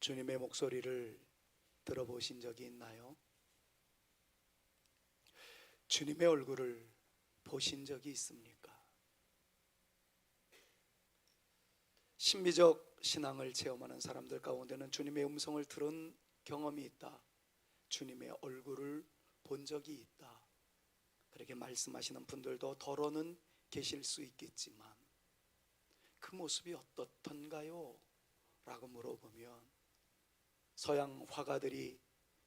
주님의 목소리를 들어보신 적이 있나요? 주님의 얼굴을 보신 적이 있습니까? 신비적 신앙을 체험하는 사람들 가운데는 주님의 음성을 들은 경험이 있다, 주님의 얼굴을 본 적이 있다, 그렇게 말씀하시는 분들도 더러는 계실 수 있겠지만 그 모습이 어떻던가요? 라고 물어보면 서양 화가들이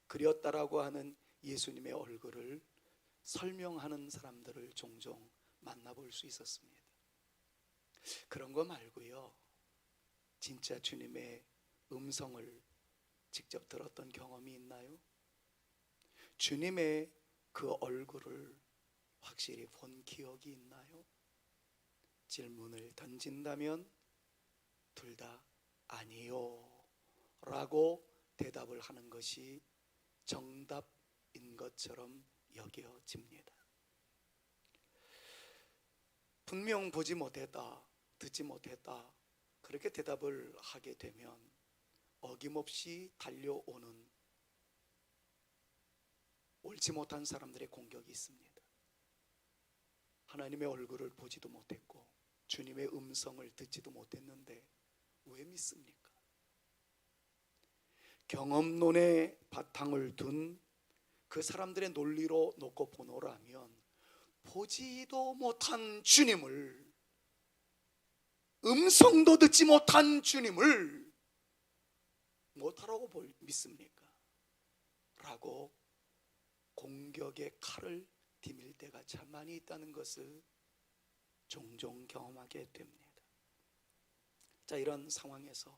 그렸다라고 하는 예수님의 얼굴을 설명하는 사람들을 종종 만나볼 수 있었습니다. 그런 거 말고요, 진짜 주님의 음성을 직접 들었던 경험이 있나요? 주님의 그 얼굴을 확실히 본 기억이 있나요? 질문을 던진다면 둘 다 아니요 라고 대답을 하는 것이 정답인 것처럼 여겨집니다. 분명 보지 못했다, 듣지 못했다, 그렇게 대답을 하게 되면 어김없이 달려오는 옳지 못한 사람들의 공격이 있습니다. 하나님의 얼굴을 보지도 못했고 주님의 음성을 듣지도 못했는데 왜 믿습니까? 경험론의 바탕을 둔 그 사람들의 논리로 놓고 보노라면 보지도 못한 주님을, 음성도 듣지 못한 주님을 뭐하라고 믿습니까? 라고 공격의 칼을 디밀 때가 참 많이 있다는 것을 종종 경험하게 됩니다. 자, 이런 상황에서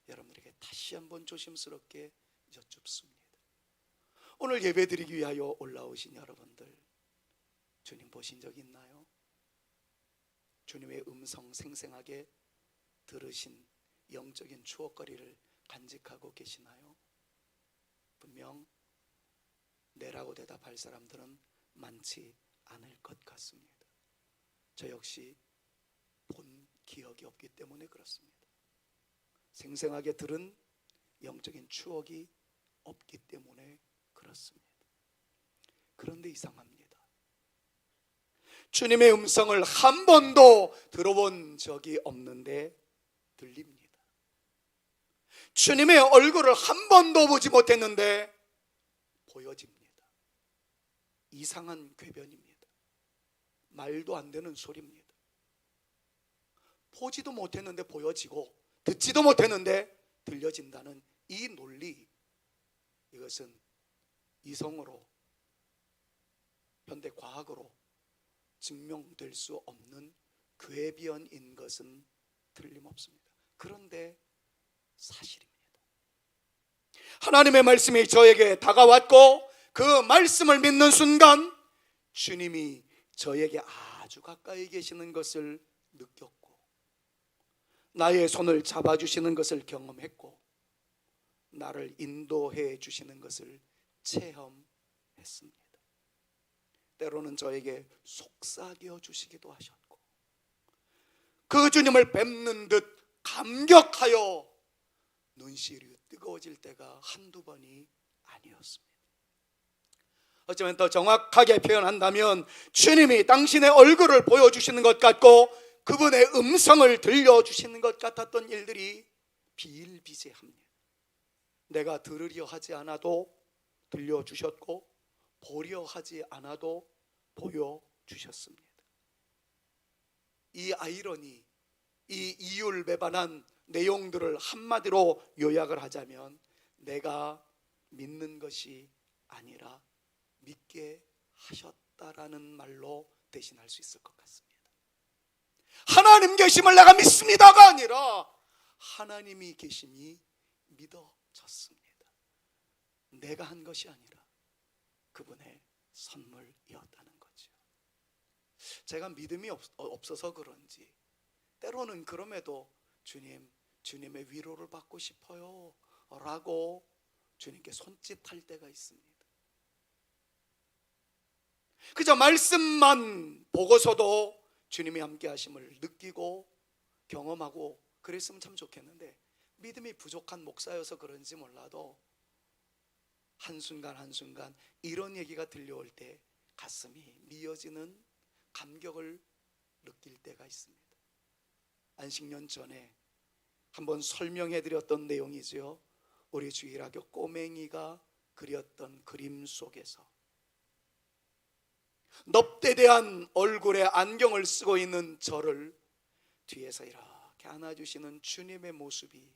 여러분들에게 다시 한번 조심스럽게 여쭙습니다. 오늘 예배드리기 위하여 올라오신 여러분들, 주님 보신 적 있나요? 주님의 음성 생생하게 들으신 영적인 추억거리를 간직하고 계시나요? 분명 네라고 대답할 사람들은 많지 않을 것 같습니다. 저 역시 본 기억이 없기 때문에 그렇습니다. 생생하게 들은 영적인 추억이 없기 때문에 그렇습니다. 그런데 이상합니다. 주님의 음성을 한 번도 들어본 적이 없는데 들립니다. 주님의 얼굴을 한 번도 보지 못했는데 보여집니다. 이상한 궤변입니다. 말도 안 되는 소리입니다. 보지도 못했는데 보여지고 듣지도 못했는데 들려진다는 이 논리, 이것은 이성으로, 현대 과학으로 증명될 수 없는 궤변인 것은 틀림없습니다. 그런데 사실입니다. 하나님의 말씀이 저에게 다가왔고 그 말씀을 믿는 순간 주님이 저에게 아주 가까이 계시는 것을 느꼈고 나의 손을 잡아주시는 것을 경험했고 나를 인도해 주시는 것을 체험했습니다. 때로는 저에게 속삭여 주시기도 하셨고 그 주님을 뵙는 듯 감격하여 눈시울이 뜨거워질 때가 한두 번이 아니었습니다. 어쩌면 더 정확하게 표현한다면 주님이 당신의 얼굴을 보여주시는 것 같고 그분의 음성을 들려주시는 것 같았던 일들이 비일비재합니다. 내가 들으려 하지 않아도 들려주셨고 보려 하지 않아도 보여주셨습니다. 이 아이러니, 이 이율배반한 내용들을 한마디로 요약을 하자면 내가 믿는 것이 아니라 믿게 하셨다라는 말로 대신할 수 있을 것 같습니다. 하나님 계심을 내가 믿습니다가 아니라 하나님이 계심이 믿어졌습니다. 내가 한 것이 아니라 그분의 선물이었다는 거죠. 제가 믿음이 없어서 그런지 때로는 그럼에도 주님의 위로를 받고 싶어요 라고 주님께 손짓할 때가 있습니다. 그저 말씀만 보고서도 주님이 함께 하심을 느끼고 경험하고 그랬으면 참 좋겠는데 믿음이 부족한 목사여서 그런지 몰라도 한순간 한순간 이런 얘기가 들려올 때 가슴이 미어지는 감격을 느낄 때가 있습니다. 안식년 전에 한번 설명해 드렸던 내용이죠. 우리 주일학교 꼬맹이가 그렸던 그림 속에서 넙대대한 얼굴에 안경을 쓰고 있는 저를 뒤에서 이렇게 안아주시는 주님의 모습이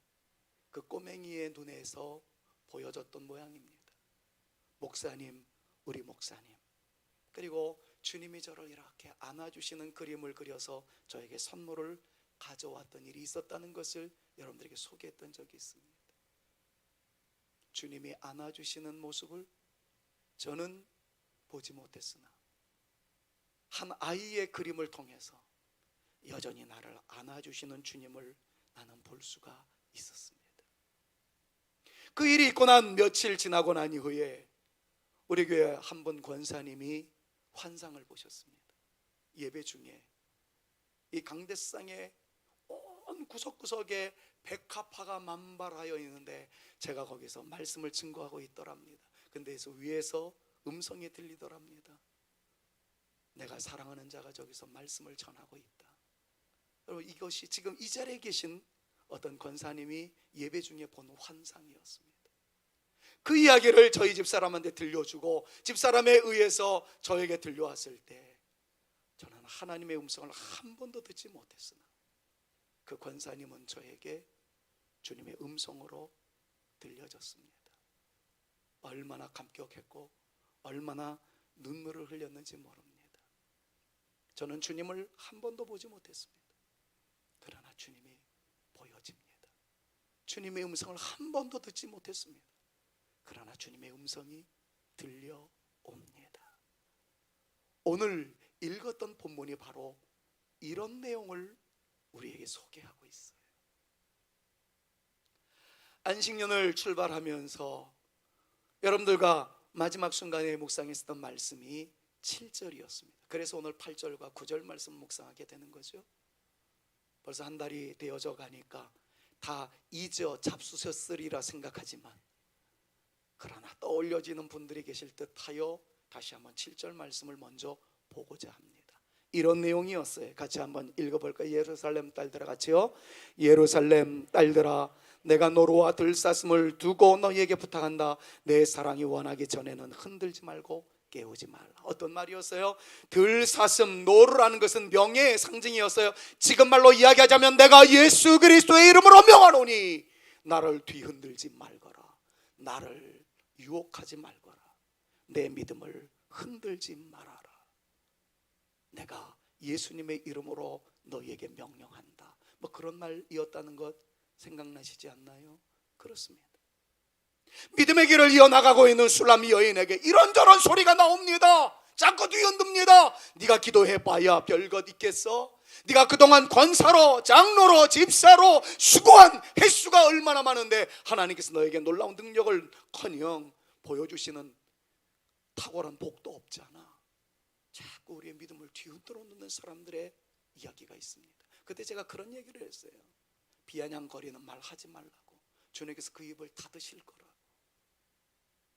그 꼬맹이의 눈에서 보여졌던 모양입니다. 목사님, 우리 목사님, 그리고 주님이 저를 이렇게 안아주시는 그림을 그려서 저에게 선물을 가져왔던 일이 있었다는 것을 여러분들에게 소개했던 적이 있습니다. 주님이 안아주시는 모습을 저는 보지 못했으나 한 아이의 그림을 통해서 여전히 나를 안아주시는 주님을 나는 볼 수가 있었습니다. 그 일이 있고 난 며칠 지나고 난 이후에 우리 교회 한 분 권사님이 환상을 보셨습니다. 예배 중에 이 강대상에 온 구석구석에 백합화가 만발하여 있는데 제가 거기서 말씀을 증거하고 있더랍니다. 근데 위에서 음성이 들리더랍니다. 내가 사랑하는 자가 저기서 말씀을 전하고 있다. 여러분, 이것이 지금 이 자리에 계신 어떤 권사님이 예배 중에 본 환상이었습니다. 그 이야기를 저희 집사람한테 들려주고 집사람에 의해서 저에게 들려왔을 때 저는 하나님의 음성을 한 번도 듣지 못했으나 그 권사님은 저에게 주님의 음성으로 들려졌습니다. 얼마나 감격했고 얼마나 눈물을 흘렸는지 모릅니다. 저는 주님을 한 번도 보지 못했습니다. 그러나 주님이 보여집니다. 주님의 음성을 한 번도 듣지 못했습니다. 그러나 주님의 음성이 들려옵니다. 오늘 읽었던 본문이 바로 이런 내용을 우리에게 소개하고 있어요. 안식년을 출발하면서 여러분들과 마지막 순간에 묵상했었던 말씀이 7절이었습니다. 그래서 오늘 8절과 9절 말씀 묵상하게 되는 거죠. 벌써 한 달이 되어져 가니까 다 잊어 잡수셨으리라 생각하지만 그러나 떠올려지는 분들이 계실 듯하여 다시 한번 7절 말씀을 먼저 보고자 합니다. 이런 내용이었어요. 같이 한번 읽어볼까요? 예루살렘 딸들아, 같이요. 예루살렘 딸들아, 내가 노루와 들사슴을 두고 너희에게 부탁한다. 내 사랑이 원하기 전에는 흔들지 말고 깨우지 말라. 어떤 말이었어요? 들사슴, 노루라는 것은 명예의 상징이었어요. 지금 말로 이야기하자면 내가 예수 그리스도의 이름으로 명하노니 나를 뒤흔들지 말거라. 나를 유혹하지 말거라. 내 믿음을 흔들지 말아라. 내가 예수님의 이름으로 너희에게 명령한다. 뭐 그런 말이었다는 것 생각나시지 않나요? 그렇습니다. 믿음의 길을 이어나가고 있는 술람이 여인에게 이런저런 소리가 나옵니다. 자꾸 뒤흔듭니다. 네가 기도해봐야 별것 있겠어? 네가 그동안 권사로, 장로로, 집사로 수고한 횟수가 얼마나 많은데 하나님께서 너에게 놀라운 능력을 커녕 보여주시는 탁월한 복도 없잖아. 자꾸 우리의 믿음을 뒤흔들어 놓는 사람들의 이야기가 있습니다. 그때 제가 그런 얘기를 했어요. 비아냥거리는 말 하지 말라고. 주님께서 그 입을 닫으실 거라.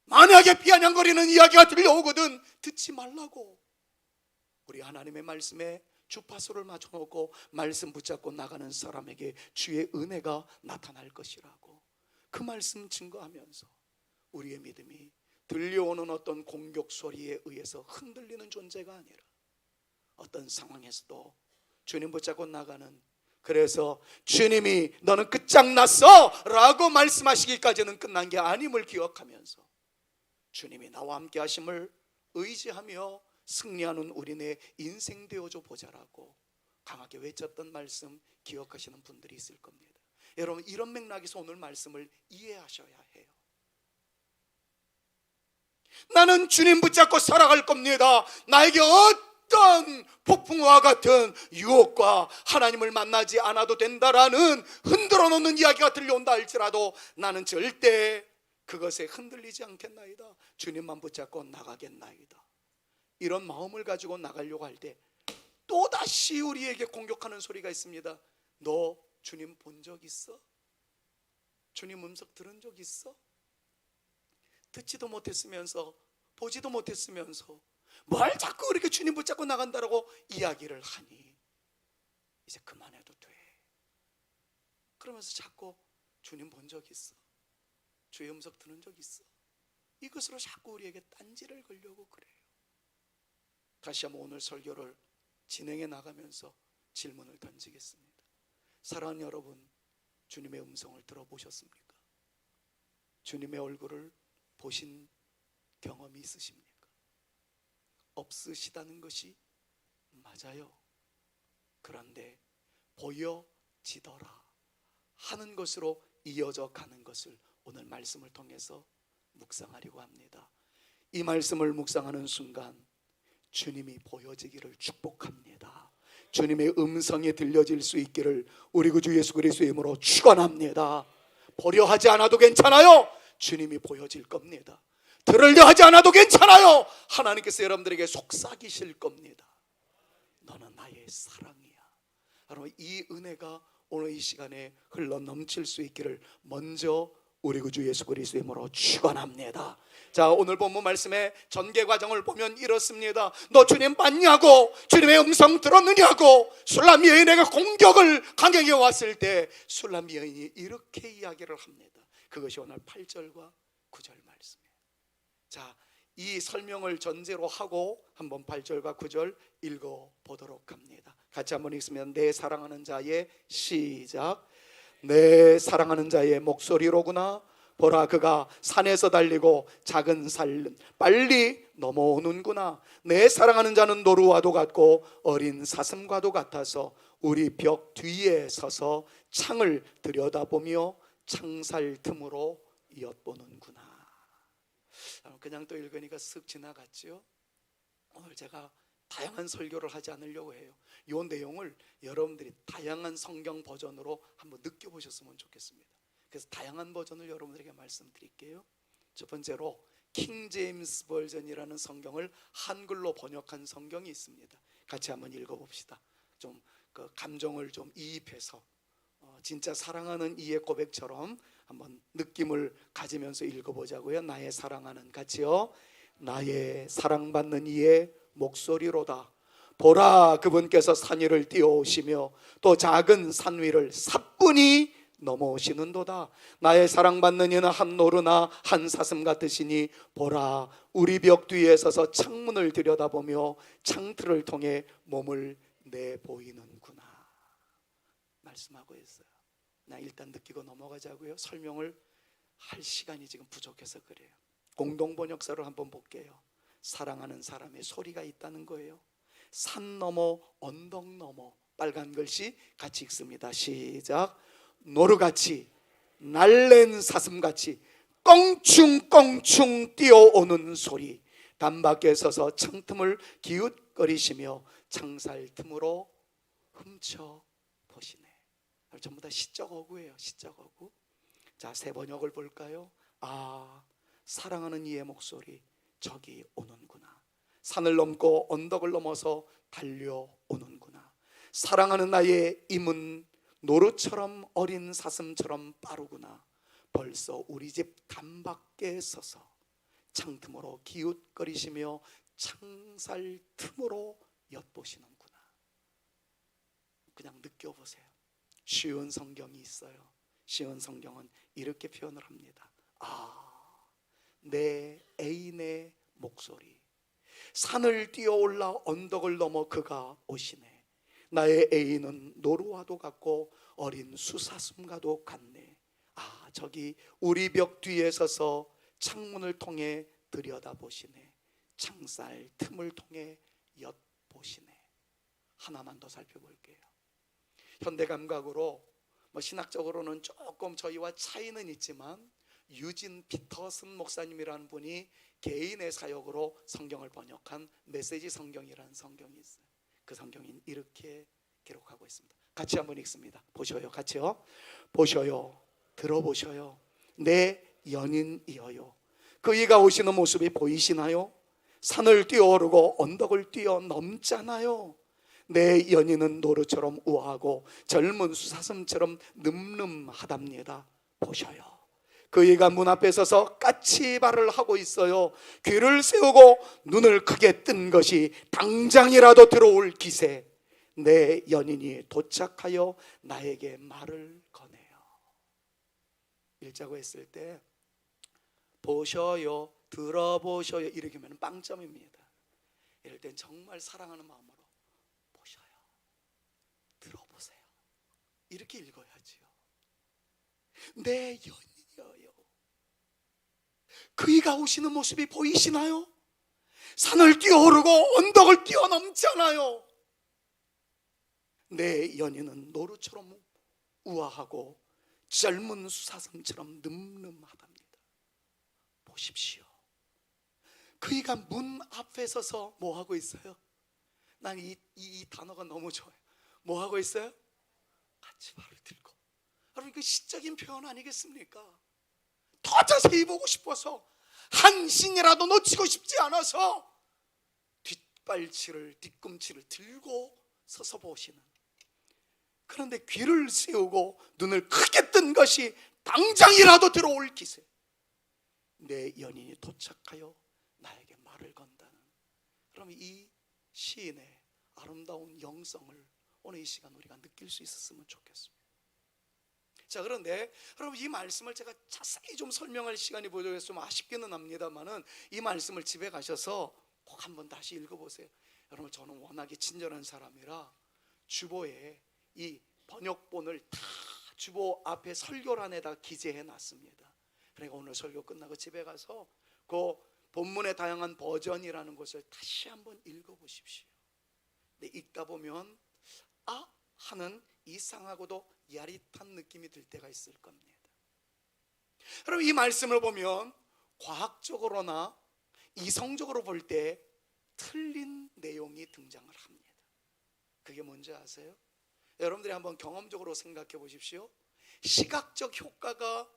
만약에 비아냥거리는 이야기가 들려오거든 듣지 말라고. 우리 하나님의 말씀에 주파수를 맞춰놓고 말씀 붙잡고 나가는 사람에게 주의 은혜가 나타날 것이라고. 그 말씀 증거하면서 우리의 믿음이 들려오는 어떤 공격 소리에 의해서 흔들리는 존재가 아니라 어떤 상황에서도 주님 붙잡고 나가는, 그래서 주님이 너는 끝장났어 라고 말씀하시기까지는 끝난 게 아님을 기억하면서 주님이 나와 함께 하심을 의지하며 승리하는 우리네 인생 되어줘 보자라고 강하게 외쳤던 말씀 기억하시는 분들이 있을 겁니다. 여러분, 이런 맥락에서 오늘 말씀을 이해하셔야 해요. 나는 주님 붙잡고 살아갈 겁니다. 나에게 어떤 폭풍과 같은 유혹과 하나님을 만나지 않아도 된다라는 흔들어 놓는 이야기가 들려온다 할지라도 나는 절대 그것에 흔들리지 않겠나이다. 주님만 붙잡고 나가겠나이다. 이런 마음을 가지고 나가려고 할 때 또다시 우리에게 공격하는 소리가 있습니다. 너 주님 본 적 있어? 주님 음성 들은 적 있어? 듣지도 못했으면서 보지도 못했으면서 뭘 자꾸 그렇게 주님 붙잡고 나간다라고 이야기를 하니 이제 그만해도 돼. 그러면서 자꾸 주님 본 적 있어? 주의 음성 들은 적 있어? 이것으로 자꾸 우리에게 딴지를 걸려고 그래요. 다시 한번 오늘 설교를 진행해 나가면서 질문을 던지겠습니다. 사랑하는 여러분, 주님의 음성을 들어보셨습니까? 주님의 얼굴을 보신 경험이 있으십니까? 없으시다는 것이 맞아요. 그런데 보여지더라 하는 것으로 이어져 가는 것을 오늘 말씀을 통해서 묵상하려고 합니다. 이 말씀을 묵상하는 순간 주님이 보여지기를 축복합니다. 주님의 음성이 들려질 수 있기를 우리 구주 예수 그리스도의 이름으로 축원합니다. 보려 하지 않아도 괜찮아요. 주님이 보여질 겁니다. 들으려 하지 않아도 괜찮아요. 하나님께서 여러분들에게 속삭이실 겁니다. 너는 나의 사랑이야. 여러분, 이 은혜가 오늘 이 시간에 흘러 넘칠 수 있기를 먼저 우리 구주 예수 그리스도의 이름으로 축원합니다. 자, 오늘 본문 말씀의 전개 과정을 보면 이렇습니다. 너 주님 봤냐고, 주님의 음성 들었느냐고 술람 여인에게 공격을 강하게 왔을 때 술람 여인이 이렇게 이야기를 합니다. 그것이 오늘 8절과 9절 말씀이에요. 자, 이 설명을 전제로 하고 한번 8절과 9절 읽어보도록 합니다. 같이 한번 읽으면 내 사랑하는 자의 시작. 내 사랑하는 자의 목소리로구나. 보라, 그가 산에서 달리고 작은 산 빨리 넘어오는구나. 내 사랑하는 자는 노루와도 같고 어린 사슴과도 같아서 우리 벽 뒤에 서서 창을 들여다보며 창살 틈으로 엿보는구나. 그냥 또 읽으니까 쓱 지나갔죠. 오늘 제가 다양한 설교를 하지 않으려고 해요. 이 내용을 여러분들이 다양한 성경 버전으로 한번 느껴보셨으면 좋겠습니다. 그래서 다양한 버전을 여러분들에게 말씀드릴게요. 첫 번째로 킹 제임스 버전이라는 성경을 한글로 번역한 성경이 있습니다. 같이 한번 읽어봅시다. 좀 그 감정을 좀 이입해서 진짜 사랑하는 이의 고백처럼 한번 느낌을 가지면서 읽어보자고요. 나의 사랑하는, 같이요. 나의 사랑받는 이의 목소리로다. 보라, 그분께서 산 위를 뛰어오시며 또 작은 산 위를 사뿐히 넘어오시는도다. 나의 사랑받는 이는 한 노루나 한 사슴 같으시니 보라, 우리 벽 뒤에 서서 창문을 들여다보며 창틀을 통해 몸을 내보이는구나 말씀하고 있어요. 나 일단 느끼고 넘어가자고요. 설명을 할 시간이 지금 부족해서 그래요. 공동번역서를 한번 볼게요. 사랑하는 사람의 소리가 있다는 거예요. 산 넘어 언덕 넘어, 빨간 글씨 같이 읽습니다. 시작. 노루같이 날랜 사슴같이 껑충껑충 뛰어오는 소리. 담밖에 서서 창틈을 기웃거리시며 창살 틈으로 훔쳐보시네. 전부 다 시적 어구예요. 시적 어구. 자, 세 번역을 볼까요? 아, 사랑하는 이의 목소리 저기 오는구나. 산을 넘고 언덕을 넘어서 달려오는구나. 사랑하는 나의 임은 노루처럼 어린 사슴처럼 빠르구나. 벌써 우리 집 담밖에 서서 창틈으로 기웃거리시며 창살 틈으로 엿보시는구나. 그냥 느껴보세요. 쉬운 성경이 있어요. 쉬운 성경은 이렇게 표현을 합니다. 아, 내 애인의 목소리. 산을 뛰어올라 언덕을 넘어 그가 오시네. 나의 애인은 노루와도 같고 어린 수사슴과도 같네. 아, 저기 우리 벽 뒤에 서서 창문을 통해 들여다보시네. 창살 틈을 통해 엿보시네. 하나만 더 살펴볼게요. 현대 감각으로 신학적으로는 조금 저희와 차이는 있지만 유진 피터슨 목사님이라는 분이 개인의 사역으로 성경을 번역한 메시지 성경이라는 성경이 있어요. 그 성경이 이렇게 기록하고 있습니다. 같이 한번 읽습니다. 보셔요. 같이요. 보셔요. 들어보셔요. 내 연인이여요. 그이가 오시는 모습이 보이시나요? 산을 뛰어오르고 언덕을 뛰어넘잖아요. 내 연인은 노루처럼 우아하고 젊은 수사슴처럼 늠름하답니다. 보셔요. 그이가 문 앞에 서서 까치발을 하고 있어요. 귀를 세우고 눈을 크게 뜬 것이 당장이라도 들어올 기세. 내 연인이 도착하여 나에게 말을 거네요. 읽자고 했을 때 보셔요, 들어보셔요 이렇게 하면 빵점입니다. 이럴 땐 정말 사랑하는 마음으로 보셔요, 들어보세요 이렇게 읽어야지요. 내 연인이여요. 그이가 오시는 모습이 보이시나요? 산을 뛰어오르고 언덕을 뛰어넘잖아요. 내 연인은 노루처럼 우아하고 젊은 수사슴처럼 늠름하답니다. 보십시오. 그이가 문 앞에 서서 뭐 하고 있어요? 난 이 단어가 너무 좋아요. 뭐 하고 있어요? 까치발을 들고. 여러분, 그 시적인 표현 아니겠습니까? 더 자세히 보고 싶어서, 한 신이라도 놓치고 싶지 않아서 뒤꿈치를 들고 서서 보시는. 그런데 귀를 세우고 눈을 크게 뜬 것이 당장이라도 들어올 기세. 내 연인이 도착하여 나에게 말을 건다는. 그러면 이 시인의 아름다운 영성을 오늘 이 시간 우리가 느낄 수 있었으면 좋겠습니다. 자, 그런데 여러분, 이 말씀을 제가 자세히 좀 설명할 시간이 부족해서 좀 아쉽기는 합니다만은 이 말씀을 집에 가셔서 꼭 한번 다시 읽어보세요. 여러분, 저는 워낙에 친절한 사람이라 주보에 이 번역본을 다 주보 앞에 설교란에다 기재해 놨습니다. 그러니까 오늘 설교 끝나고 집에 가서 그 본문의 다양한 버전이라는 것을 다시 한번 읽어보십시오. 근데 읽다 보면 아 하는 이상하고도 야릿한 느낌이 들 때가 있을 겁니다. 여러분, 이 말씀을 보면 과학적으로나 이성적으로 볼 때 틀린 내용이 등장을 합니다. 그게 뭔지 아세요? 여러분들이 한번 경험적으로 생각해 보십시오. 시각적 효과가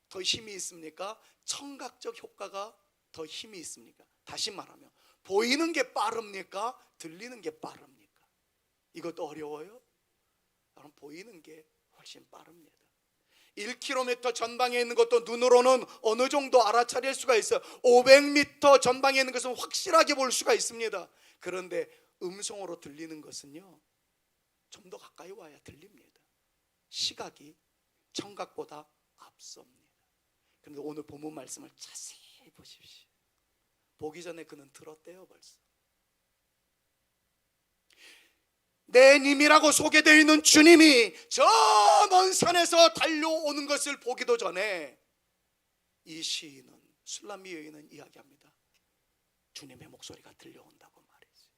더 힘이 있습니까? 청각적 효과가 더 힘이 있습니까? 다시 말하면 보이는 게 빠릅니까? 들리는 게 빠릅니까? 이것도 어려워요? 여러분, 보이는 게 훨씬 빠릅니다. 1km 전방에 있는 것도 눈으로는 어느 정도 알아차릴 수가 있어요. 500m 전방에 있는 것은 확실하게 볼 수가 있습니다. 그런데 음성으로 들리는 것은요, 좀 더 가까이 와야 들립니다. 시각이 청각보다 앞섭니다. 그런데 오늘 본문 말씀을 자세히 보십시오. 보기 전에 그는 들었대요. 벌써 내 님이라고 소개되어 있는 주님이 저 먼 산에서 달려오는 것을 보기도 전에 이 시인은, 술람미 여인은 이야기합니다. 주님의 목소리가 들려온다고 말이죠.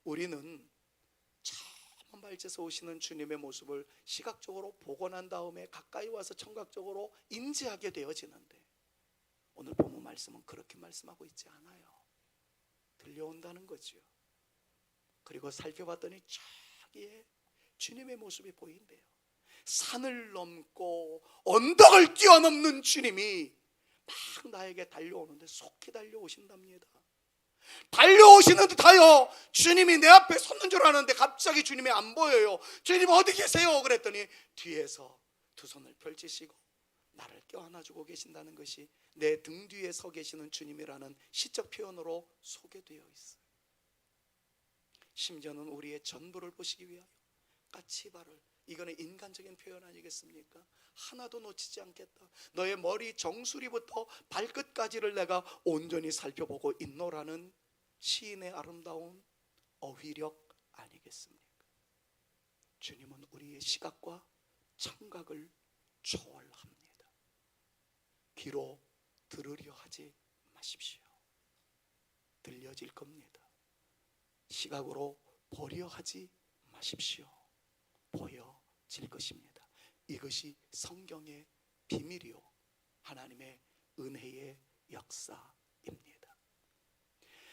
우리는 저 멀리서 오시는 주님의 모습을 시각적으로 보고 난 다음에 가까이 와서 청각적으로 인지하게 되어지는데, 오늘 본문 말씀은 그렇게 말씀하고 있지 않아요. 들려온다는 거죠. 그리고 살펴봤더니 저기에 주님의 모습이 보인대요. 산을 넘고 언덕을 뛰어넘는 주님이 막 나에게 달려오는데 속히 달려오신답니다. 달려오시는 듯하여 주님이 내 앞에 섰는 줄 아는데 갑자기 주님이 안 보여요. 주님 어디 계세요? 그랬더니 뒤에서 두 손을 펼치시고 나를 껴안아주고 계신다는 것이 내 등 뒤에 서 계시는 주님이라는 시적 표현으로 소개되어 있어요. 심지어는 우리의 전부를 보시기 위하여 까치발을, 이거는 인간적인 표현 아니겠습니까? 하나도 놓치지 않겠다. 너의 머리 정수리부터 발끝까지를 내가 온전히 살펴보고 있노라는 시인의 아름다운 어휘력 아니겠습니까? 주님은 우리의 시각과 청각을 초월합니다. 귀로 들으려 하지 마십시오. 들려질 겁니다. 시각으로 보려 하지 마십시오. 보여질 것입니다. 이것이 성경의 비밀이요, 하나님의 은혜의 역사입니다.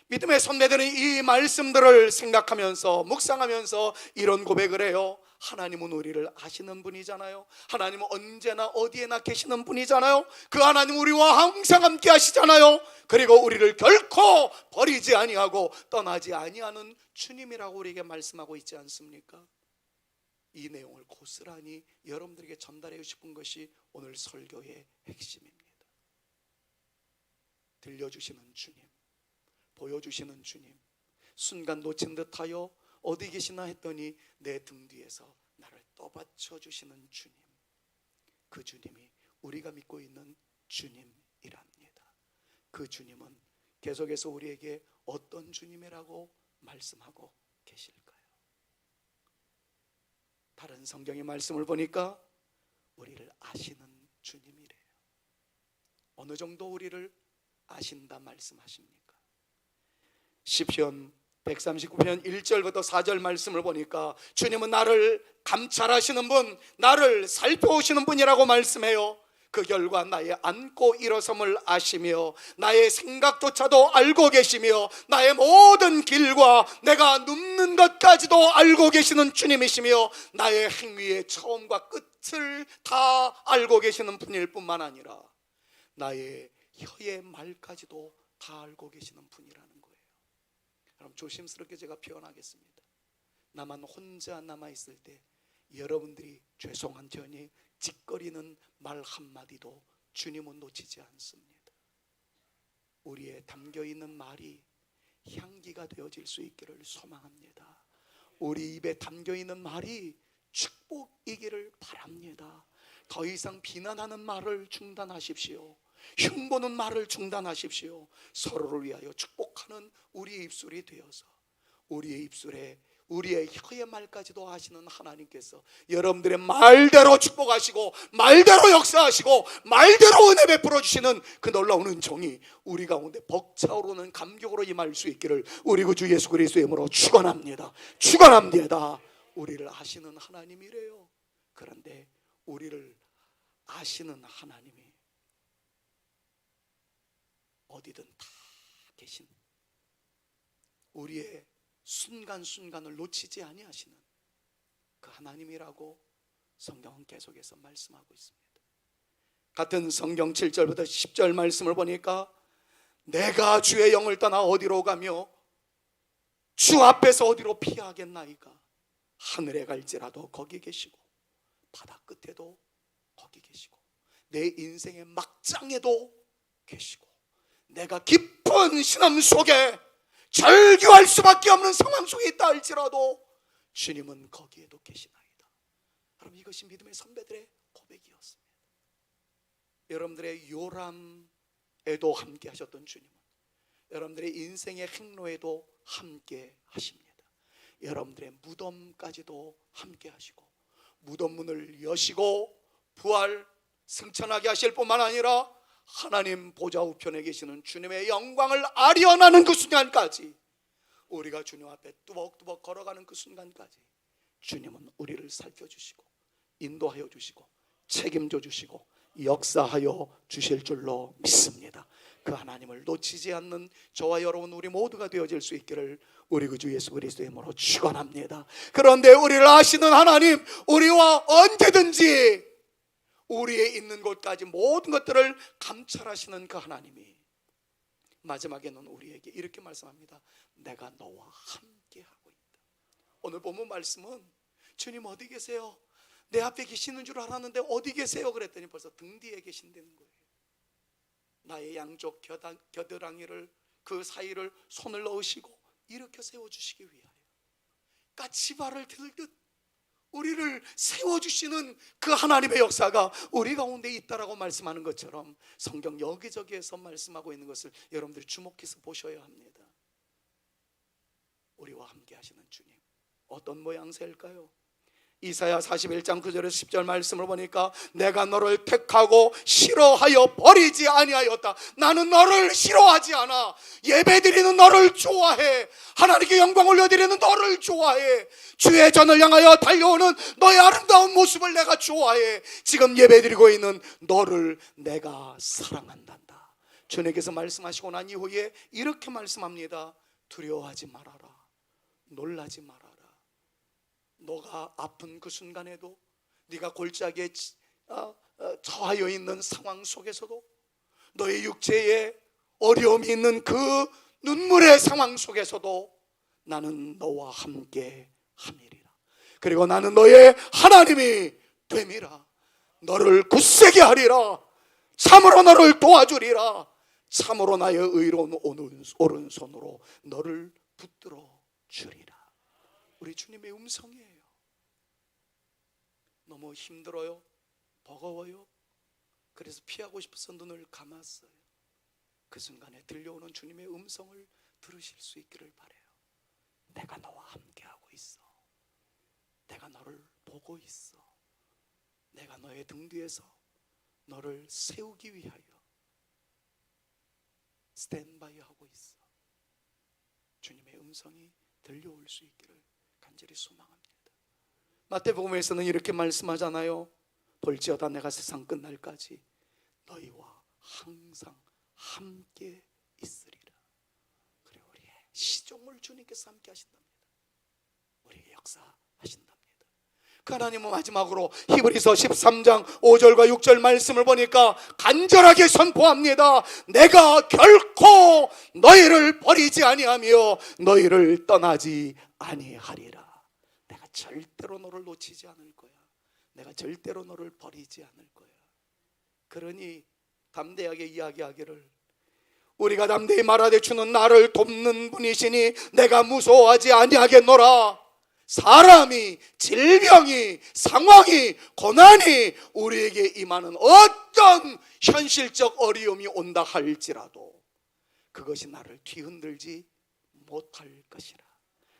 믿음의 선배들은 이 말씀들을 생각하면서 묵상하면서 이런 고백을 해요. 하나님은 우리를 아시는 분이잖아요. 하나님은 언제나 어디에나 계시는 분이잖아요. 그 하나님 우리와 항상 함께 하시잖아요. 그리고 우리를 결코 버리지 아니하고 떠나지 아니하는 주님이라고 우리에게 말씀하고 있지 않습니까? 이 내용을 고스란히 여러분들에게 전달하고 싶은 것이 오늘 설교의 핵심입니다. 들려주시는 주님, 보여주시는 주님, 순간 놓친 듯하여 어디 계시나 했더니 내 등 뒤에서 나를 떠받쳐 주시는 주님, 그 주님이 우리가 믿고 있는 주님이랍니다. 그 주님은 계속해서 우리에게 어떤 주님이라고 말씀하고 계실까요? 다른 성경의 말씀을 보니까 우리를 아시는 주님이래요. 어느 정도 우리를 아신다 말씀하십니까? 시편 139편 1절부터 4절 말씀을 보니까 주님은 나를 감찰하시는 분, 나를 살펴오시는 분이라고 말씀해요. 그 결과 나의 앉고 일어섬을 아시며 나의 생각조차도 알고 계시며 나의 모든 길과 내가 눕는 것까지도 알고 계시는 주님이시며 나의 행위의 처음과 끝을 다 알고 계시는 분일 뿐만 아니라 나의 혀의 말까지도 다 알고 계시는 분이라는 거예요. 그럼 조심스럽게 제가 표현하겠습니다. 나만 혼자 남아있을 때 여러분들이 죄송한 전이 짓거리는 말 한마디도 주님은 놓치지 않습니다. 우리의 담겨있는 말이 향기가 되어질 수 있기를 소망합니다. 우리 입에 담겨있는 말이 축복이기를 바랍니다. 더 이상 비난하는 말을 중단하십시오. 흉보는 말을 중단하십시오. 서로를 위하여 축복하는 우리의 입술이 되어서 우리의 입술에 우리의 혀의 말까지도 하시는 하나님께서 여러분들의 말대로 축복하시고 말대로 역사하시고 말대로 은혜 베풀어 주시는 그 놀라운 은총이 우리 가운데 벅차오르는 감격으로 임할 수 있기를 우리 구주 예수 그리스도의 이름으로 축원합니다. 축원합니다. 우리를 아시는 하나님이래요. 그런데 우리를 아시는 하나님이 어디든 다 계신, 우리의 순간순간을 놓치지 아니하시는 그 하나님이라고 성경은 계속해서 말씀하고 있습니다. 같은 성경 7절부터 10절 말씀을 보니까 내가 주의 영을 떠나 어디로 가며 주 앞에서 어디로 피하겠나이까? 하늘에 갈지라도 거기 계시고 바다 끝에도 거기 계시고 내 인생의 막장에도 계시고 내가 깊은 신음 속에 절규할 수밖에 없는 상황 속에 있다 할지라도 주님은 거기에도 계시나이다. 여러분, 이것이 믿음의 선배들의 고백이었습니다. 여러분들의 요람에도 함께 하셨던 주님은 여러분들의 인생의 행로에도 함께 하십니다. 여러분들의 무덤까지도 함께 하시고 무덤 문을 여시고 부활 승천하게 하실 뿐만 아니라 하나님 보좌 우편에 계시는 주님의 영광을 아련하는 그 순간까지, 우리가 주님 앞에 뚜벅뚜벅 걸어가는 그 순간까지 주님은 우리를 살펴주시고 인도하여 주시고 책임져 주시고 역사하여 주실 줄로 믿습니다. 그 하나님을 놓치지 않는 저와 여러분 우리 모두가 되어질 수 있기를 우리 그 주 예수 그리스도의 이름으로 축원합니다. 그런데 우리를 아시는 하나님, 우리와 언제든지 우리의 있는 곳까지 모든 것들을 감찰하시는 그 하나님이 마지막에는 우리에게 이렇게 말씀합니다. 내가 너와 함께하고 있다. 오늘 본문 말씀은 주님 어디 계세요? 내 앞에 계시는 줄 알았는데 어디 계세요? 그랬더니 벌써 등 뒤에 계신다는 거예요. 나의 양쪽 겨드랑이를 그 사이를 손을 넣으시고 일으켜 세워주시기 위하여 까치발을 들듯 우리를 세워주시는 그 하나님의 역사가 우리 가운데 있다라고 말씀하는 것처럼 성경 여기저기에서 말씀하고 있는 것을 여러분들이 주목해서 보셔야 합니다. 우리와 함께 하시는 주님, 어떤 모양새일까요? 이사야 41장 9절에서 10절 말씀을 보니까 내가 너를 택하고 싫어하여 버리지 아니하였다. 나는 너를 싫어하지 않아. 예배드리는 너를 좋아해. 하나님께 영광 올려드리는 너를 좋아해. 주의 전을 향하여 달려오는 너의 아름다운 모습을 내가 좋아해. 지금 예배드리고 있는 너를 내가 사랑한단다. 주님께서 말씀하시고 난 이후에 이렇게 말씀합니다. 두려워하지 말아라. 놀라지 말아라. 너가 아픈 그 순간에도, 네가 골짜기에 처하여 있는 상황 속에서도, 너의 육체에 어려움이 있는 그 눈물의 상황 속에서도 나는 너와 함께 함이리라. 그리고 나는 너의 하나님이 됨이라. 너를 굳세게 하리라. 참으로 너를 도와주리라. 참으로 나의 의로운 오른손으로 너를 붙들어 주리라. 우리 주님의 음성이에요. 너무 힘들어요? 버거워요? 그래서 피하고 싶어서 눈을 감았어요. 그 순간에 들려오는 주님의 음성을 들으실 수 있기를 바라요. 내가 너와 함께하고 있어. 내가 너를 보고 있어. 내가 너의 등 뒤에서 너를 세우기 위하여 스탠바이 하고 있어. 주님의 음성이 들려올 수 있기를 간절히 소망합니다. 마태복음에서는 이렇게 말씀하잖아요. 볼지어다 내가 세상 끝날까지 너희와 항상 함께 있으리라. 그리고 우리의 시종을 주님께서 함께 하신답니다. 우리의 역사하신답니다. 그 하나님은 마지막으로 히브리서 13장 5절과 6절 말씀을 보니까 간절하게 선포합니다. 내가 결코 너희를 버리지 아니하며 너희를 떠나지 아니하리라. 내가 절대로 너를 놓치지 않을 거야. 내가 절대로 너를 버리지 않을 거야. 그러니 담대하게 이야기하기를, 우리가 담대히 말하되 주는 나를 돕는 분이시니 내가 무서워하지 아니하겠노라. 사람이, 질병이, 상황이, 고난이 우리에게 임하는 어떤 현실적 어려움이 온다 할지라도 그것이 나를 뒤흔들지 못할 것이라.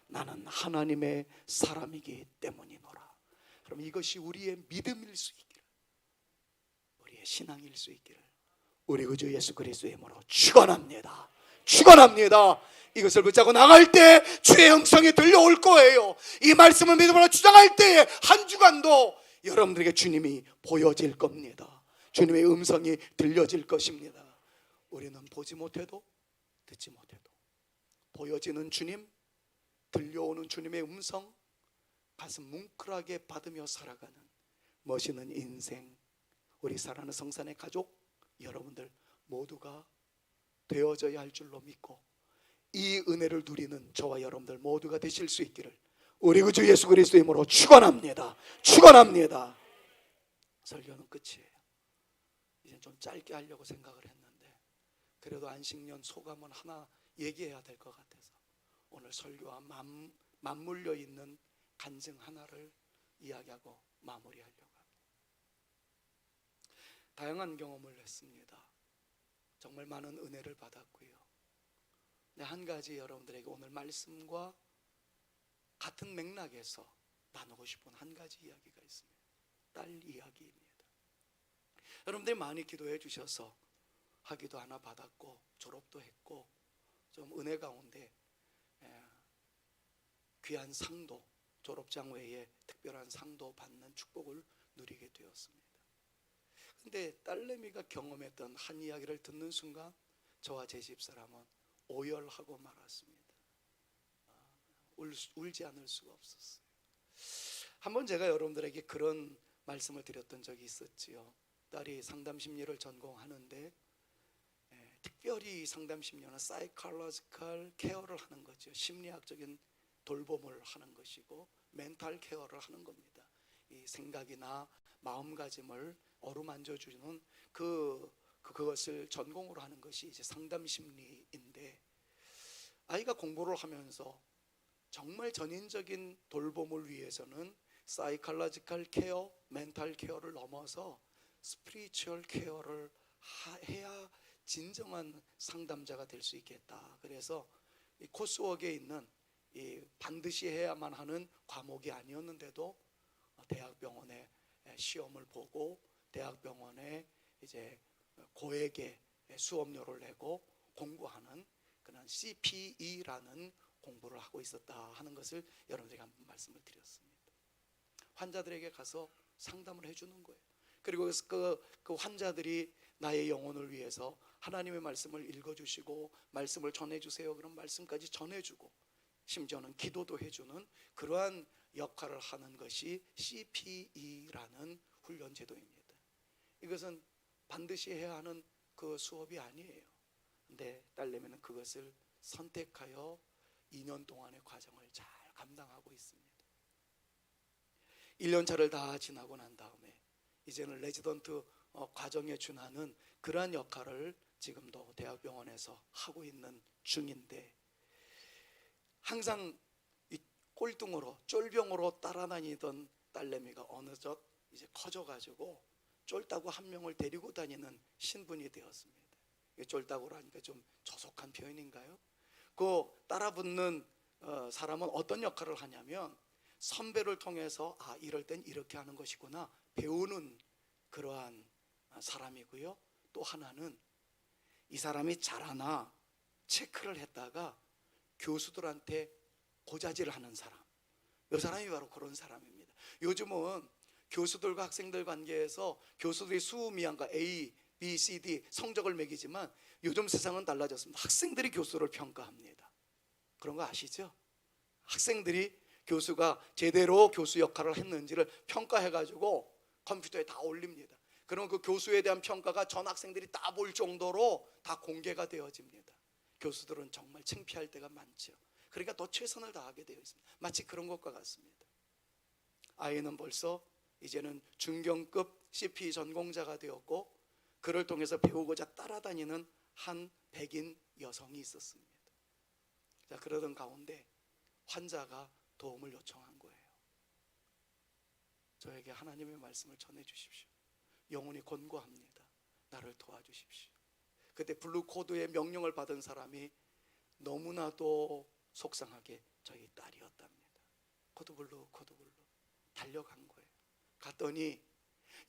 나는 하나님의 사람이기 때문이노라. 그럼 이것이 우리의 믿음일 수 있기를, 우리의 신앙일 수 있기를 우리 구주 예수 그리스도의 이름으로 축원합니다. 축원합니다. 이것을 붙잡고 나갈 때 주의 음성이 들려올 거예요. 이 말씀을 믿음으로 주장할 때에 한 주간도 여러분들에게 주님이 보여질 겁니다. 주님의 음성이 들려질 것입니다. 우리는 보지 못해도 듣지 못해도 보여지는 주님, 들려오는 주님의 음성, 가슴 뭉클하게 받으며 살아가는 멋있는 인생, 우리 사랑하는 성산의 가족 여러분들 모두가 되어져야 할 줄로 믿고 이 은혜를 누리는 저와 여러분들 모두가 되실 수 있기를 우리 구주 예수 그리스도의 이름으로 축원합니다. 축원합니다. 설교는 끝이에요. 이제 좀 짧게 하려고 생각을 했는데 그래도 안식년 소감은 하나 얘기해야 될 것 같아서 오늘 설교와 맞물려 있는 간증 하나를 이야기하고 마무리하려고 합니다. 다양한 경험을 했습니다. 정말 많은 은혜를 받았고요. 한 가지 여러분들에게 오늘 말씀과 같은 맥락에서 나누고 싶은 한 가지 이야기가 있습니다. 딸 이야기입니다. 여러분들이 많이 기도해 주셔서 학위도 하나 받았고 졸업도 했고 좀 은혜 가운데 귀한 상도, 졸업장 외에 특별한 상도 받는 축복을 누리게 되었습니다. 근데 딸내미가 경험했던 한 이야기를 듣는 순간 저와 제 집사람은 오열하고 말았습니다. 울지 않을 수가 없었어요. 한번 제가 여러분들에게 그런 말씀을 드렸던 적이 있었지요. 딸이 상담심리를 전공하는데 특별히 상담심리는 사이콜로지컬 케어를 하는 거죠. 심리학적인 돌봄을 하는 것이고 멘탈 케어를 하는 겁니다. 이 생각이나 마음가짐을 어루만져주는 그것을 전공으로 하는 것이 이제 상담심리인데 아이가 공부를 하면서 정말 전인적인 돌봄을 위해서는 사이콜로지컬 케어, 멘탈 케어를 넘어서 스피리추얼 케어를 해야 진정한 상담자가 될 수 있겠다. 그래서 이 코스웍에 있는 반드시 해야만 하는 과목이 아니었는데도 대학병원에 시험을 보고 대학병원에 이제 고액의 수업료를 내고 공부하는 그런 CPE라는 공부를 하고 있었다 하는 것을 여러분들에게 한번 말씀을 드렸습니다. 환자들에게 가서 상담을 해주는 거예요. 그리고 그 환자들이 나의 영혼을 위해서 하나님의 말씀을 읽어주시고 말씀을 전해주세요 그런 말씀까지 전해주고 심지어는 기도도 해주는 그러한 역할을 하는 것이 CPE라는 훈련 제도입니다. 이것은 반드시 해야 하는 그 수업이 아니에요. 근데 딸내미는 그것을 선택하여 2년 동안의 과정을 잘 감당하고 있습니다. 1년 차를 다 지나고 난 다음에 이제는 레지던트 과정에 준하는 그러한 역할을 지금도 대학병원에서 하고 있는 중인데, 항상 이 꼴등으로 쫄병으로 따라다니던 딸내미가 어느덧 이제 커져가지고 쫄따구 한 명을 데리고 다니는 신분이 되었습니다. 쫄따구라 하니까 좀 조속한 표현인가요? 그 따라붙는 사람은 어떤 역할을 하냐면 선배를 통해서 이럴 땐 이렇게 하는 것이구나 배우는 그러한 사람이고요. 또 하나는 이 사람이 잘하나 체크를 했다가 교수들한테 고자질을 하는 사람, 이 사람이 바로 그런 사람입니다. 요즘은 교수들과 학생들 관계에서 교수들이 수미양과 A, B, C, D 성적을 매기지만 요즘 세상은 달라졌습니다. 학생들이 교수를 평가합니다. 그런 거 아시죠? 학생들이 교수가 제대로 교수 역할을 했는지를 평가해가지고 컴퓨터에 다 올립니다. 그럼 그 교수에 대한 평가가 전 학생들이 다 볼 정도로 다 공개가 되어집니다. 교수들은 정말 창피할 때가 많죠. 그러니까 더 최선을 다하게 되어 있습니다. 마치 그런 것과 같습니다. 아이는 벌써 이제는 중견급 CP 전공자가 되었고, 그를 통해서 배우고자 따라다니는 한 백인 여성이 있었습니다. 자, 그러던 가운데 환자가 도움을 요청한 거예요. 저에게 하나님의 말씀을 전해 주십시오. 영혼이 권고합니다. 나를 도와주십시오. 그때 블루코드의 명령을 받은 사람이 너무나도 속상하게 저희 딸이었답니다. 코드블루 달려간 거예요. 갔더니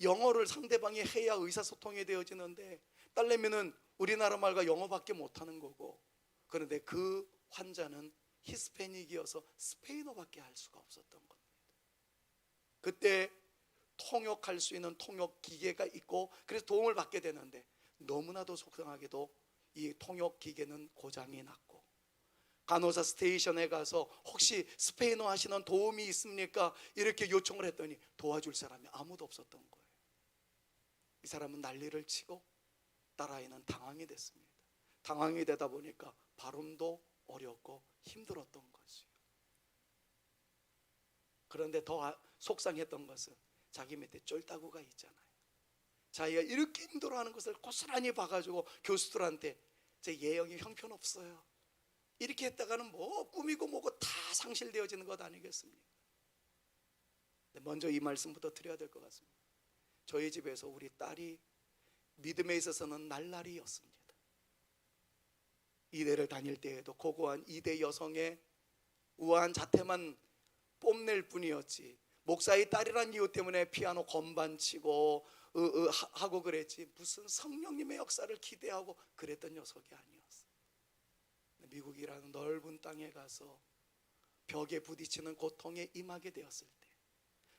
영어를 상대방이 해야 의사소통이 되어지는데 딸내미는 우리나라 말과 영어밖에 못하는 거고, 그런데 그 환자는 히스패닉이어서 스페인어밖에 할 수가 없었던 겁니다. 그때 통역할 수 있는 통역 기계가 있고 그래서 도움을 받게 되는데, 너무나도 속상하게도 이 통역 기계는 고장이 났고, 간호사 스테이션에 가서 혹시 스페인어 하시는 도움이 있습니까? 이렇게 요청을 했더니 도와줄 사람이 아무도 없었던 거예요. 이 사람은 난리를 치고 딸아이는 당황이 됐습니다. 당황이 되다 보니까 발음도 어렵고 힘들었던 거죠. 그런데 더 속상했던 것은 자기 밑에 쫄따구가 있잖아요. 자기가 이렇게 힘들어하는 것을 고스란히 봐가지고 교수들한테 제 예형이 형편없어요, 이렇게 했다가는 뭐 꾸미고 뭐고 다 상실되어지는 것 아니겠습니까? 먼저 이 말씀부터 드려야 될 것 같습니다. 저희 집에서 우리 딸이 믿음에 있어서는 날라리였습니다. 이대를 다닐 때에도 고고한 이대 여성의 우아한 자태만 뽐낼 뿐이었지, 목사의 딸이란 이유 때문에 피아노 건반 치고 하고 그랬지 무슨 성령님의 역사를 기대하고 그랬던 녀석이 아니었어. 미국이라는 넓은 땅에 가서 벽에 부딪히는 고통에 임하게 되었을 때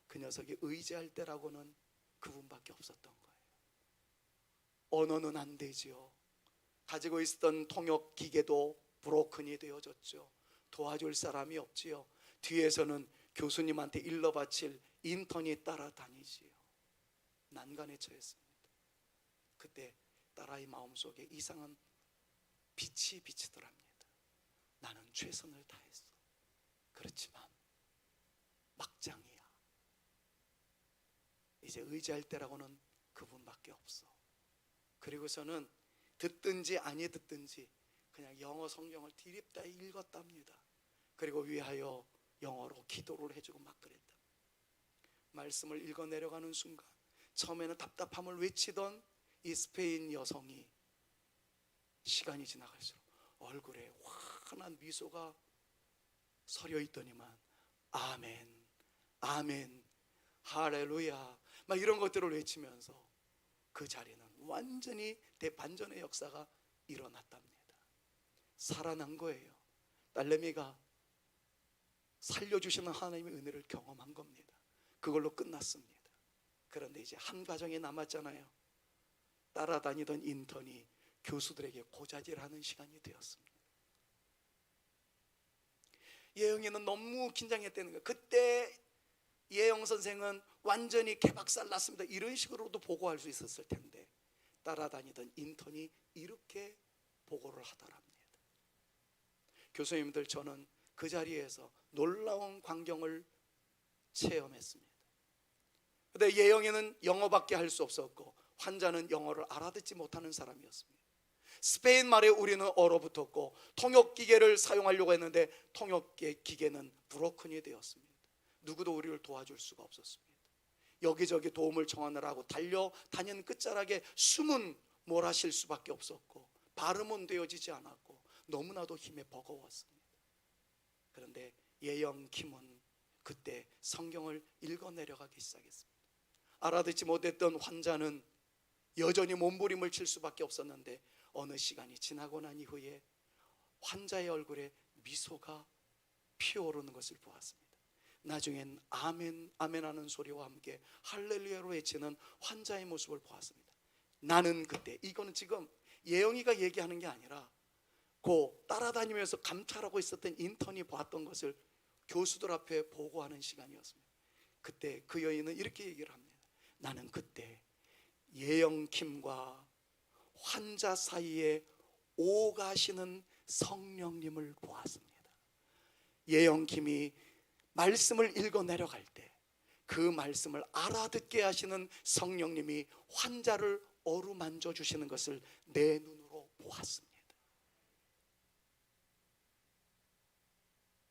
그 녀석이 의지할 때라고는 그분밖에 없었던 거예요. 언어는 안 되지요. 가지고 있었던 통역 기계도 브로큰이 되어졌죠. 도와줄 사람이 없지요. 뒤에서는 교수님한테 일러 바칠 인턴이 따라다니지요. 난간에 처했습니다. 그때 딸아이 마음속에 이상한 빛이 비치더랍니다. 나는 최선을 다했어. 그렇지만 막장이야. 이제 의지할 때라고는 그분밖에 없어. 그리고서는 듣든지 아니 듣든지 그냥 영어 성경을 디립다 읽었답니다. 그리고 위하여 영어로 기도를 해주고 막 그랬다. 말씀을 읽어 내려가는 순간 처음에는 답답함을 외치던 이 스페인 여성이 시간이 지나갈수록 얼굴에 환한 미소가 서려 있더니만 아멘, 아멘, 할렐루야 막 이런 것들을 외치면서 그 자리는 완전히 대반전의 역사가 일어났답니다. 살아난 거예요. 딸내미가 살려주시는 하나님의 은혜를 경험한 겁니다. 그걸로 끝났습니다. 그런데 이제 한 가정이 남았잖아요. 따라다니던 인턴이 교수들에게 고자질하는 시간이 되었습니다. 예영이는 너무 긴장했다는 거예요. 그때 예영 선생은 완전히 개박살 났습니다, 이런 식으로도 보고할 수 있었을 텐데 따라다니던 인턴이 이렇게 보고를 하더랍니다. 교수님들, 저는 그 자리에서 놀라운 광경을 체험했습니다. 근데 예영이는 영어밖에 할 수 없었고 환자는 영어를 알아듣지 못하는 사람이었습니다. 스페인 말에 우리는 얼어붙었고 통역기계를 사용하려고 했는데 통역기계는 브로큰이 되었습니다. 누구도 우리를 도와줄 수가 없었습니다. 여기저기 도움을 청하느라고 달려다니는 끝자락에 숨은 몰아쉴 수밖에 없었고 발음은 되어지지 않았고 너무나도 힘에 버거웠습니다. 그런데 예영 김은 그때 성경을 읽어 내려가기 시작했습니다. 알아듣지 못했던 환자는 여전히 몸부림을 칠 수밖에 없었는데 어느 시간이 지나고 난 이후에 환자의 얼굴에 미소가 피어오르는 것을 보았습니다. 나중엔 아멘 아멘 하는 소리와 함께 할렐루야로 외치는 환자의 모습을 보았습니다. 나는 그때, 이거는 지금 예영이가 얘기하는 게 아니라 그 따라다니면서 감찰하고 있었던 인턴이 보았던 것을 교수들 앞에 보고하는 시간이었습니다. 그때 그 여인은 이렇게 얘기를 합니다. 나는 그때 예영킴과 환자 사이에 오가시는 성령님을 보았습니다. 예영킴이 말씀을 읽어 내려갈 때 그 말씀을 알아듣게 하시는 성령님이 환자를 어루만져 주시는 것을 내 눈으로 보았습니다.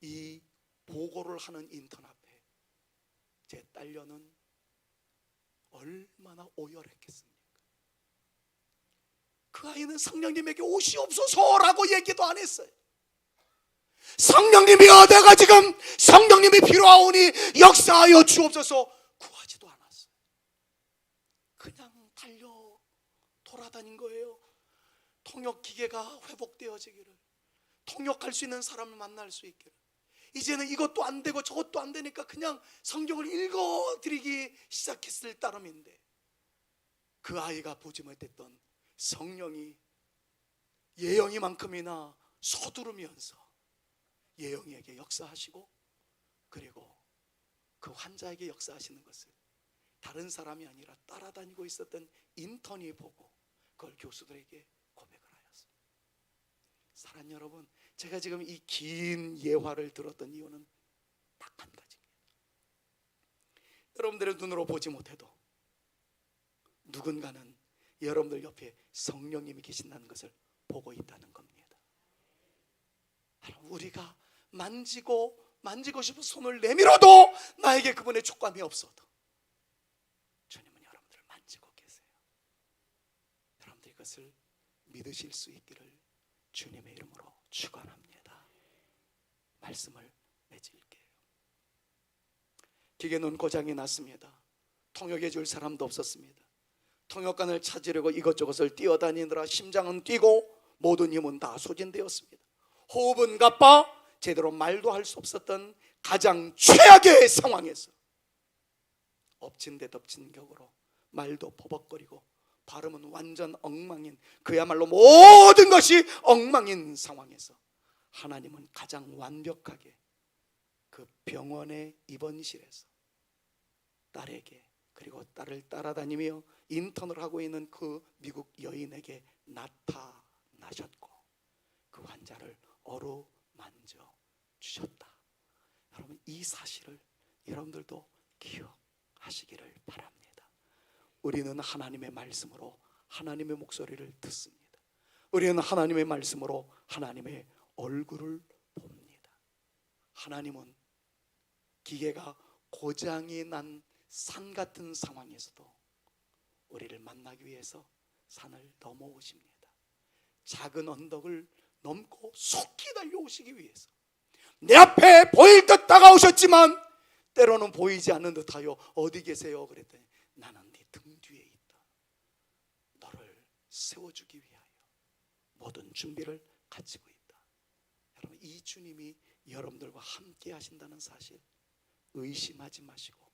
이 보고를 하는 인턴 앞에 제 딸녀는 얼마나 오열했겠습니까? 그 아이는 성령님에게 오시옵소서라고 얘기도 안 했어요. 성령님이 어디가 지금 성령님이 필요하오니 역사하여 주옵소서 구하지도 않았어요. 그냥 달려 돌아다닌 거예요. 통역기계가 회복되어지기를, 통역할 수 있는 사람을 만날 수 있기를. 이제는 이것도 안 되고 저것도 안 되니까 그냥 성경을 읽어드리기 시작했을 따름인데 그 아이가 보지 못했던 성령이 예영이만큼이나 서두르면서 예영이에게 역사하시고 그리고 그 환자에게 역사하시는 것을 다른 사람이 아니라 따라다니고 있었던 인턴이 보고 그걸 교수들에게 고백을 하였습니다. 사랑하는 여러분, 제가 지금 이 긴 예화를 들었던 이유는 딱 한 가지입니다. 여러분들의 눈으로 보지 못해도 누군가는 여러분들 옆에 성령님이 계신다는 것을 보고 있다는 겁니다. 우리가 만지고 싶은 손을 내밀어도 나에게 그분의 촉감이 없어도 주님은 여러분들을 만지고 계세요. 여러분들 이것을 믿으실 수 있기를 주님의 이름으로 축원합니다. 말씀을 맺을게요. 기계는 고장이 났습니다. 통역해 줄 사람도 없었습니다. 통역관을 찾으려고 이것저것을 뛰어다니느라 심장은 뛰고 모든 힘은 다 소진되었습니다. 호흡은 가빠 제대로 말도 할 수 없었던 가장 최악의 상황에서 엎친 데 덮친 격으로 말도 버벅거리고 발음은 완전 엉망인, 그야말로 모든 것이 엉망인 상황에서 하나님은 가장 완벽하게 그 병원의 입원실에서 딸에게, 그리고 딸을 따라다니며 인턴을 하고 있는 그 미국 여인에게 나타나셨고 그 환자를 어루만져 주셨다. 여러분, 이 사실을 여러분들도 기억하시기를 바랍니다. 우리는 하나님의 말씀으로 하나님의 목소리를 듣습니다. 우리는 하나님의 말씀으로 하나님의 얼굴을 봅니다. 하나님은 기계가 고장이 난 산 같은 상황에서도 우리를 만나기 위해서 산을 넘어오십니다. 작은 언덕을 넘고 속히 달려오시기 위해서 내 앞에 보일 듯 다가오셨지만 때로는 보이지 않는 듯하여 어디 계세요? 그랬더니 나는 네 등 뒤에 있다. 너를 세워주기 위하여 모든 준비를 갖추고 있다. 여러분, 이 주님이 여러분들과 함께 하신다는 사실 의심하지 마시고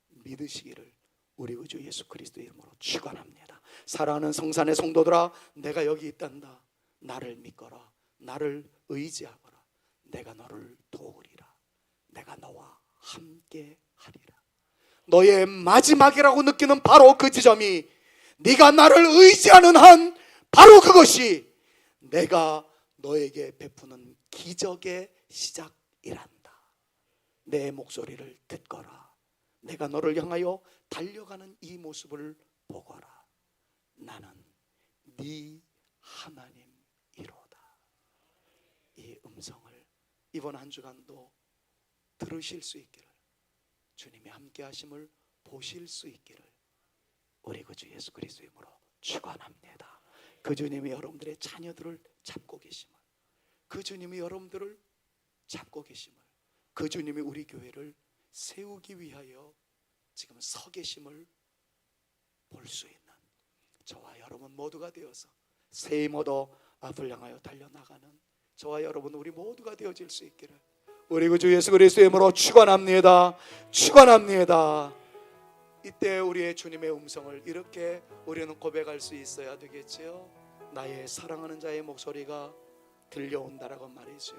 믿으시기를 우리 구주 예수 그리스도의 이름으로 축원합니다. 사랑하는 성산의 성도들아, 내가 여기 있단다. 나를 믿거라. 나를 의지하거라. 내가 너를 도우리라. 내가 너와 함께 하리라. 너의 마지막이라고 느끼는 바로 그 지점이 네가 나를 의지하는 한 바로 그것이 내가 너에게 베푸는 기적의 시작이란다. 내 목소리를 듣거라. 내가 너를 향하여 달려가는 이 모습을 보거라. 나는 네 하나님이로다. 이 음성을 이번 한 주간도 들으실 수 있기를, 주님의 함께 하심을 보실 수 있기를 우리 주 예수 그리스도의 이름으로 축원합니다. 그 주님이 여러분들의 자녀들을 잡고 계심을, 그 주님이 여러분들을 잡고 계심을, 그 주님이 우리 교회를 세우기 위하여 지금 서 계심을 볼 수 있는 저와 여러분 모두가 되어서 새 모두 앞을 향하여 달려나가는 저와 여러분 우리 모두가 되어질 수 있기를 우리 주 예수 그리스도의 이름으로 축원합니다. 축원합니다. 이때 우리의 주님의 음성을 이렇게 우리는 고백할 수 있어야 되겠지요. 나의 사랑하는 자의 목소리가 들려온다라고 말이죠.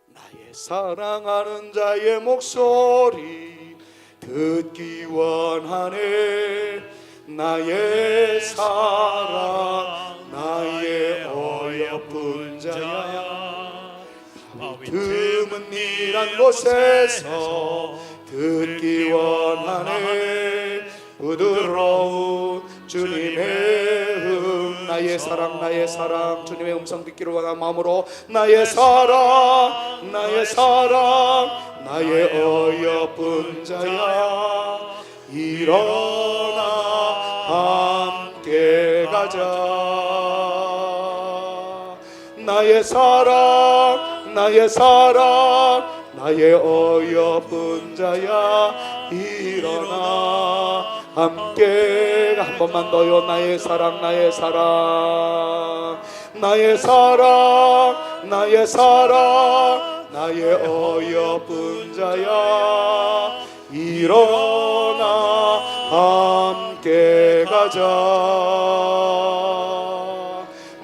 나의 사랑하는 자의 목소리 듣기 원하네. 나의 사랑 나의 어여쁜 자야. 드문 이란 곳에서 듣기 원하네. 부드러운 주님의 나의 사랑 나의 사랑 주님의 음성 듣기를 원하는 마음으로 나의 사랑 나의 사랑 나의 어여쁜 자야. 일어나 함께 가자. 나의 사랑 나의 사랑 나의 어여쁜 자야. 일어나 함께 한 번만 더요. 나의 사랑 나의 사랑 나의 사랑 나의 사랑 나의 어여쁜 자야. 일어나 함께 가자.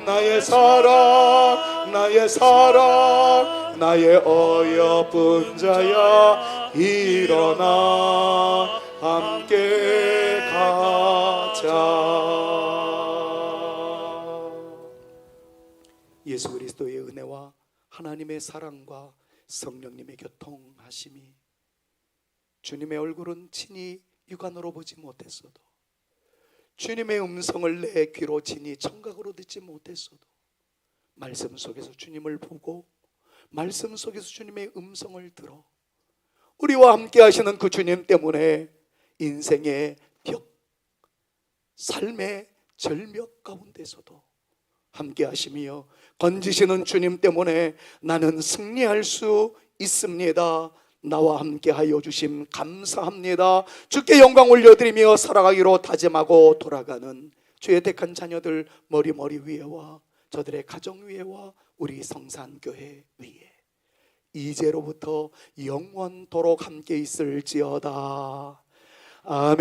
나의 사랑 나의 사랑 나의 어여쁜 자야. 일어나 함께 가자. 예수 그리스도의 은혜와 하나님의 사랑과 성령님의 교통하심이 주님의 얼굴은 친히 육안으로 보지 못했어도, 주님의 음성을 내 귀로 친히 청각으로 듣지 못했어도 말씀 속에서 주님을 보고 말씀 속에서 주님의 음성을 들어 우리와 함께 하시는 그 주님 때문에 인생의 벽, 삶의 절벽 가운데서도 함께 하시며 건지시는 주님 때문에 나는 승리할 수 있습니다. 나와 함께 하여 주심 감사합니다. 주께 영광 올려드리며 살아가기로 다짐하고 돌아가는 주의 택한 자녀들 머리 위에와 저들의 가정 위에와 우리 성산교회 위에 이제로부터 영원토록 함께 있을지어다. 아멘.